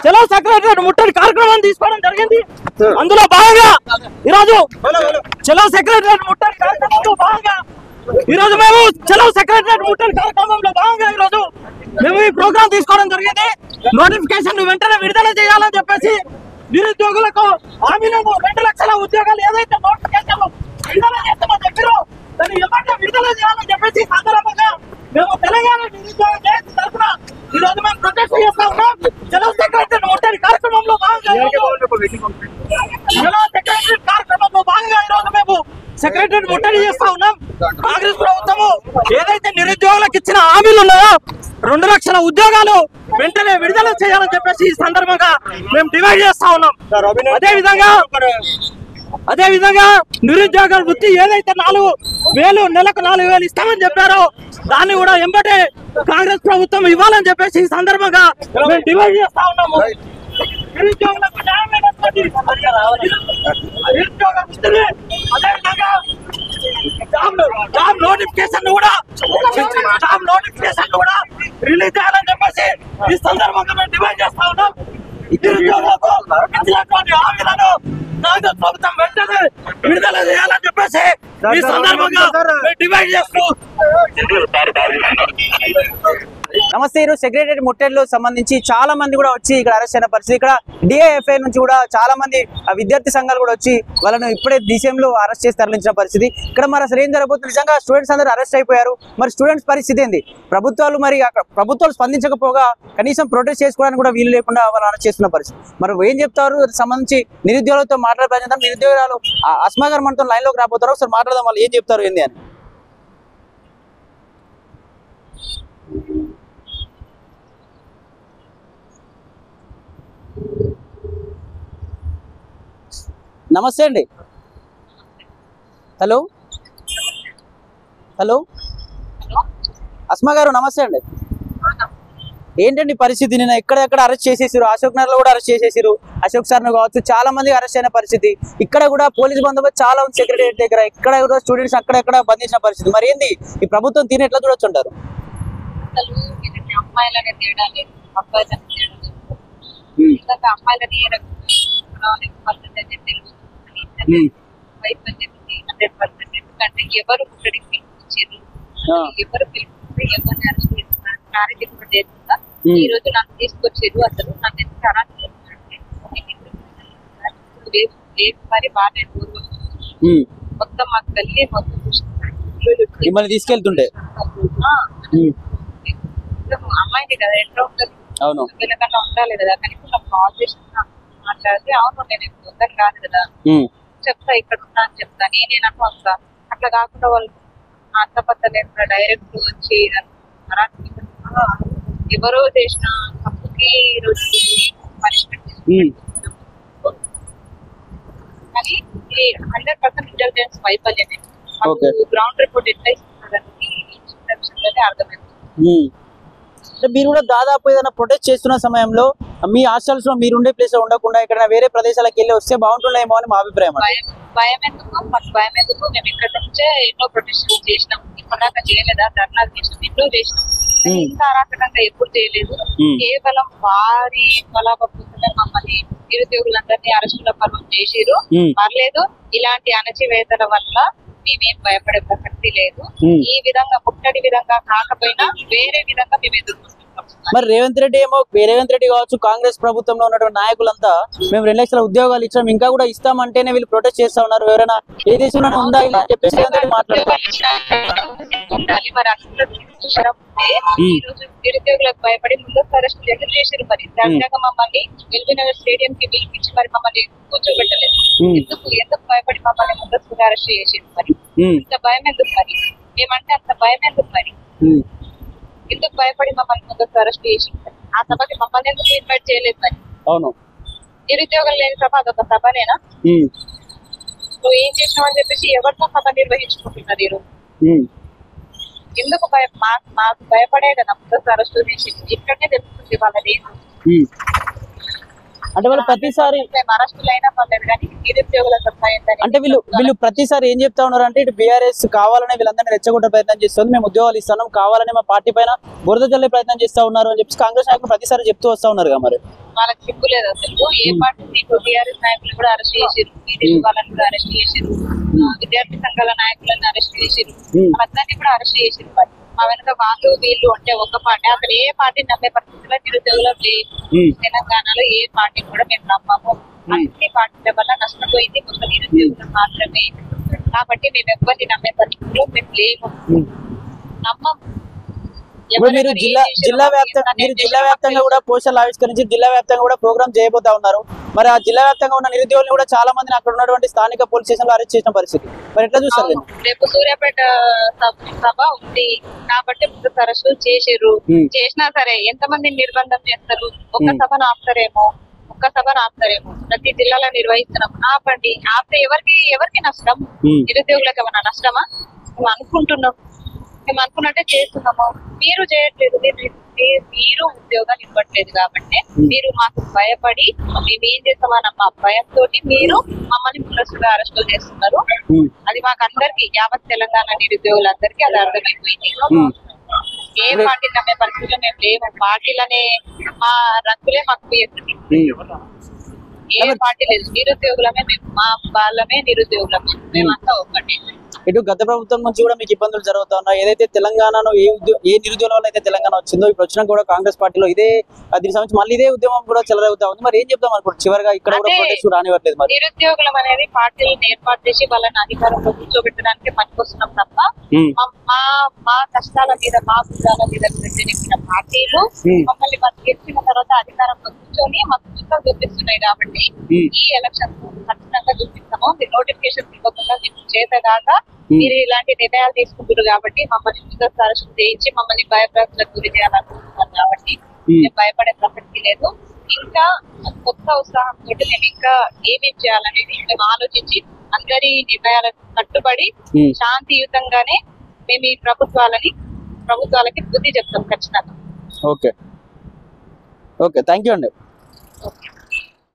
చలో సెక్రటరీ ముట్టడి కార్యక్రమాన్ని తీసుకోవడం జరిగింది. అందులో భాగంగా ఈరోజు చలో సెక్రటరీ ముట్టడి కార్యక్రమంలో భాగంగా ఈరోజు మేము చలో సెక్రటరీ ముట్టడి కార్యక్రమంలో భాగంగా ఈరోజు మేము ఈ ప్రోగ్రామ్ తీసుకోవడం జరిగింది. నోటిఫికేషన్ వెంటనే విడుదల చేయాలని చెప్పేసి నిరుద్యోగులకు హామీలను 2 లక్షల ఉద్యోగాలు ఏదైతే నోటిఫికేషన్ విడుదల చేస్తామో చెప్పారో దాన్ని ఎవరితో విడుదల చేయాలని చెప్పేసి సందర్భంగా మేము తెలంగాణ నిరుద్యోగ జయంతి తరఫున ఈ రోజు మేము ప్రొటెస్ట్ చేస్తా ఉన్నాం. చలో సెక్రటరీ ముట్టడి కార్యక్రమంలో భాగంగా ఈ రోజు మేము సెక్రటరీ ముట్టడి చేస్తా ఉన్నాం. కాంగ్రెస్ ప్రభుత్వము ఏదైతే నిరుద్యోగులకు ఇచ్చిన హామీలు ఉన్నాయో 2 లక్షల ఉద్యోగాలు వెంటనే విడుదల చేయాలని చెప్పేసి ఈ సందర్భంగా మేము డిమాండ్ చేస్తా ఉన్నాం. అదే విధంగా నిరుద్యోగ వృత్తి ఏదైతే 4,000 నెలకు 4,000 ఇస్తామని చెప్పారో దాన్ని కూడా ఎంబటే కాంగ్రెస్ ప్రభుత్వం ఇవ్వాలని చెప్పేసి ఈ సందర్భంగా మేము డిమాండ్ చేస్తా ఉన్నాము. నిరుద్యోగులకు న్యాయమైనటువంటి నిరుద్యోగ వృత్తిని అదేవిధంగా జాబ్ నోటిఫికేషన్ కూడా రిలీజ్ చేయాలని చెప్పేసి ఈ సందర్భంగా మేము డిమాండ్ చేస్తా ఉన్నాం. నిరుద్యోగులకు ఇచ్చినటువంటి హామీలను కాంగ్రెస్ ప్రభుత్వం వెంటనే విడుదల చేయాలని చెప్పేసి ఈ సందర్భంగా డిమాండ్ చేస్తూ నమస్తే. ఈరోజు సెక్రటరీ ముట్టడిలో సంబంధించి చాలా మంది కూడా వచ్చి ఇక్కడ అరెస్ట్ అయిన పరిస్థితి. ఇక్కడ డిఐఎఫ్ఐ నుంచి కూడా చాలా మంది విద్యార్థి సంఘాలు కూడా వచ్చి వాళ్ళను ఇప్పుడే DCMలో అరెస్ట్ చేసి తరలించిన పరిస్థితి. ఇక్కడ మరి అసలు ఏం జరగబోతుంది? నిజంగా స్టూడెంట్స్ అందరూ అరెస్ట్ అయిపోయారు. మరి స్టూడెంట్స్ పరిస్థితి ఏంది? ప్రభుత్వాలు స్పందించకపోగా కనీసం ప్రొటెస్ట్ చేసుకోవడానికి కూడా వీలు లేకుండా వాళ్ళు అరెస్ట్ చేస్తున్న పరిస్థితి. మరి ఏం చెప్తారు? సంబంధించి నిరుద్యోగులతో మాట్లాడే ప్రయత్నం. నిరుద్యోగాలు అస్మా గారు మనతో లైన్లోకి రాబోతారు. ఒకసారి మాట్లాడదాం, వాళ్ళు ఏం చెప్తారు ఏంది అని. నమస్తే అండి. హలో అస్మా గారు నమస్తే అండి. ఏంటండి పరిస్థితి? నిన్న ఎక్కడెక్కడ అరెస్ట్ చేసేసారు. అశోక్ నగర్ లో కూడా అరెస్ట్ చేసేసారు. అశోక్ సార్ కావచ్చు, చాలా మంది అరెస్ట్ అయిన పరిస్థితి. ఇక్కడ కూడా పోలీస్ బందోబస్తు చాలా ఉంది సెక్రటరియట్ దగ్గర. ఇక్కడ కూడా స్టూడెంట్స్ అక్కడెక్కడ బంధించిన పరిస్థితి. మరి ఏంది ఈ ప్రభుత్వం తీరు ఎట్లా చూడొచ్చు అంటారు? ఎవరు ఈ రోజు నాకు తీసుకొచ్చేది అసలు నాకు ఎంత మరి బాగా మొత్తం మాకు కలిగి మొత్తం తీసుకెళ్తుంటే అమ్మాయిని కదా ఎట్లా ఉంటుంది, పిల్లకన్నా ఉండాలి కదా. కనీసం నాకు కాల్ చేసి మాట్లాడితే అవును నేను తొందర కాదు కదా చెప్తా, ఇక్కడ ఉన్నా అని చెప్తా, నేనేనకు వస్తా. అట్లా కాకుండా వాళ్ళు అంతపత్త లేకుండా డైరెక్ట్ వచ్చి ఎవరో చేసిన తప్పుకి పనిష్మెంట్ కానీ ఇది 100% ఇంటెలిజెన్స్ వైఫల్యమే. గ్రౌండ్ రిపోర్ట్ ఎట్లా ఇస్తుందని అర్థమైంది. మీరు కూడా దాదాపు ఏదైనా ప్రొటెస్ట్ చేస్తున్న సమయంలో మీ హాస్టల్స్ లో మీరుండే ప్లేస్ లో ఉండకుండా ఇక్కడ వేరే ప్రదేశాలకు వెళ్ళి వస్తే బాగుంటుందేమో అని మా అభిప్రాయం. భయం ఎందుకు? మాకు భయం ఎందుకు? మేము ఇక్కడ నుంచే ఎన్నో ప్రొటెస్ట్ చేసినాం. ఇప్పటిదాకా చేయలేదా? ధర్నాలు చేసినాం, ఎన్నో చేసినాం. ఇంత అరాచకంగా ఎప్పుడు చేయలేదు. కేవలం వారి బలాపూర్వకంగా మమ్మల్ని నిరుద్యోగులందరినీ అరెస్టుల పర్వం చేసిరు. పర్లేదు, ఇలాంటి అణచివేతల వల్ల మేమేం భయపడే ప్రసక్తి లేదు. ఈ విధంగా ముట్టడి విధంగా కాకపోయినా వేరే విధంగా మేము ఎదుర్కొంటున్నాం. మరి రేవంత్ రెడ్డి కావచ్చు, కాంగ్రెస్ ప్రభుత్వంలో ఉన్నటువంటి నాయకులంతా మేము 2 లక్షల ఉద్యోగాలు ఇచ్చాం, ఇంకా కూడా ఇస్తామంటేనే వీళ్ళు ప్రొటెస్ట్ చేస్తా ఉన్నారు. ఎవరైనా ఏ దేశంలో ఉందా ఇలా చెప్పేసి మాట్లాడుతున్నారు. నిరుద్యోగులకు భయపడి ముందస్తు అరెస్టులు ఎందుకు చేశారు? మరి దానిలాగా మమ్మల్ని ఎల్బీనగర్ స్టేడియం కి పిలిపించి మరి మమ్మల్ని కూర్చోబెట్టలేదు. ఎందుకు భయపడి మమ్మల్ని ముందస్తుగా అరెస్ట్ చేసారు? మరి ఇంత భయం ఎందుకు? మరి మేమంటే అంత భయం ఎందుకు? మరి ఎందుకు భయపడి మమ్మల్ని ముందస్తు అరెస్ట్ చేసి ఆ సభకి మమ్మల్ని ఎందుకు ఇన్వైట్ చేయలేదు? మరి అవును, నిరుద్యోగం లేని సభ అదొక సభనేనా? నువ్వు ఏం చేసినావని చెప్పేసి ఎవరితో సభ నిర్వహించుకుంటున్నారు ఈరోజు? ఎందుకు మాకు భయపడే కదా ముందస్తు అరెస్ట్ చేసి? ఇక్కడనే తెలుస్తుంది వాళ్ళది. అంటే వాళ్ళు ప్రతిసారి మేము అరెస్టులు అయినా పర్లేదు కానీ నిరుద్యోగుల సహాయం అంటే వీళ్ళు ప్రతిసారి ఏం చెప్తా ఉన్నారు అంటే ఇటు బీఆర్ఎస్ కావాలనే వీళ్ళందరినీ రెచ్చగొట్టే ప్రయత్నం చేస్తుంది, మేము ఉద్యోగాలు ఇస్తున్నాం, కావాలని మా పార్టీ పైన బురద జల్లే ప్రయత్నం చేస్తా ఉన్నారు అని చెప్పి కాంగ్రెస్ నాయకులు ప్రతిసారి చెప్తూ వస్తా ఉన్నారు కదా. మరి వాళ్ళకి సిగ్గులేదు అసలు. ఏ పార్టీ టీఆర్ఎస్ నాయకులు కూడా అరెస్ట్ చేసారు, టీడీపీ వాళ్ళని కూడా అరెస్ట్ చేసారు, విద్యార్థి సంఘాల నాయకులను అరెస్ట్ చేసారు, వాళ్ళందరినీ కూడా అరెస్ట్ చేసారు. మా వెనుక వాళ్ళు వీళ్ళు అంటే ఒక పార్టీ, అసలు ఏ పార్టీ నమ్మే పరిస్థితిలో నిరుద్యోగులు లేదు. తెలంగాణలో ఏ పార్టీ కూడా మేము నమ్మము. అన్ని పార్టీల వల్ల నష్టపోయింది ఒక నిరుద్యోగులు మాత్రమే. కాబట్టి మేము ఎవరిని నమ్మే పరిస్థితిలో మేము లేము, నమ్మం. మీరు జిల్లా వ్యాప్తంగా కూడా పోస్టర్లు ఆవిష్కరించి జిల్లా వ్యాప్తంగా కూడా ప్రోగ్రామ్ చేయబోతా ఉన్నారు. మరి ఆ జిల్లా వ్యాప్తంగా ఉన్న నిరుద్యోగులు కూడా చాలా మందిని అక్కడ ఉన్నటువంటి స్థానిక పోలీస్ స్టేషన్ లో అరెస్ట్ చేసిన పరిస్థితి. మరి ఎట్లా చూస్తారు? రేపు సూర్యాపేట సభ ఉంది కాబట్టి అరెస్టు చేసారు. చేసినా సరే ఎంతమంది నిర్బంధం చేస్తారు? ఒక్క సభను ఆపుతారేమో, ప్రతి జిల్లాలో నిర్వహిస్తున్నాం. ఆపండి, ఆపితే ఎవరికి నష్టం? నిరుద్యోగులకు ఏమన్నా నష్టమా? మేము అనుకుంటున్నాం, మేము అనుకున్నట్టే చేస్తున్నాము. మీరు చేయట్లేదు, మీరు ఉద్యోగాలు ఇవ్వట్లేదు కాబట్టి మీరు మాకు భయపడి మేము ఏం చేస్తామన్న మా భయంతో మీరు మమ్మల్ని ముందస్తుగా అరెస్టులు చేస్తున్నారు. అది మాకు అందరికి, యావత్ తెలంగాణ నిరుద్యోగులందరికీ అది అర్థమైపోయింది. ఏ పార్టీ నమ్మే పరిస్థితిలో మేము లేము. పార్టీలనే మా రంగులే మాకు ఎత్తుంది. ఏ పార్టీ లేదు, నిరుద్యోగులమే మేము, మా వాళ్ళమే నిరుద్యోగులమే, మేమంతా ఒక్కటే. ఇటు గత ప్రభుత్వం నుంచి కూడా మీకు ఇబ్బందులు జరుగుతా ఉన్నాయి. ఏదైతే తెలంగాణలో ఏ నిరుద్యోగం వల్ల అయితే తెలంగాణ వచ్చిందో ఇప్పుడు వచ్చినా కూడా కాంగ్రెస్ పార్టీలో ఇదే దీనికి సంబంధించి మళ్ళీ ఇదే ఉద్యమం కూడా చెలరవుతా ఉంది. మరి ఏం చెప్తాం అనుకుంటు చివరిగా ఇక్కడ కూడా ప్రొటెస్ట్ రానివ్వట్లేదు. మరి నిరుద్యోగులం అనేది పార్టీలను ఏర్పాటు చేసి వాళ్ళని అధికారంలో కూర్చోబెట్టడానికి పనికొస్తున్నాం తప్ప మా కష్టాల మీద, మా భుజాల మీద పెట్టిన పార్టీలు మమ్మల్ని మనం గెలిచిన తర్వాత అధికారంలో కూర్చొని మాకు చుట్టం చూపిస్తున్నాయి. కాబట్టి ఈ ఎలక్షన్ ఖచ్చితంగా చూపిస్తాము. నోటిఫికేషన్ ఇవ్వకుండా మీకు చేతగాక మీరు ఇలాంటి నిర్ణయాలు తీసుకుంటారు కాబట్టి మమ్మల్ని ముందస్తు అరెస్ట్ చేయించి మమ్మల్ని భయభ్రాంతులకు గురి చేయాలనుకుంటున్నారు. కాబట్టి మేము భయపడే ప్రసక్తి లేదు. ఇంకా కొత్త ఉత్సాహంతో మేము ఇంకా ఏమేమి చేయాలనేది మేము ఆలోచించి అందరి నిర్ణయాలకు కట్టుబడి శాంతియుతంగానే మేము ఈ ప్రభుత్వాలకి బుద్ధి చెప్తాం ఖచ్చితంగా. ఓకే, థ్యాంక్ యూ అండి. ఓకే.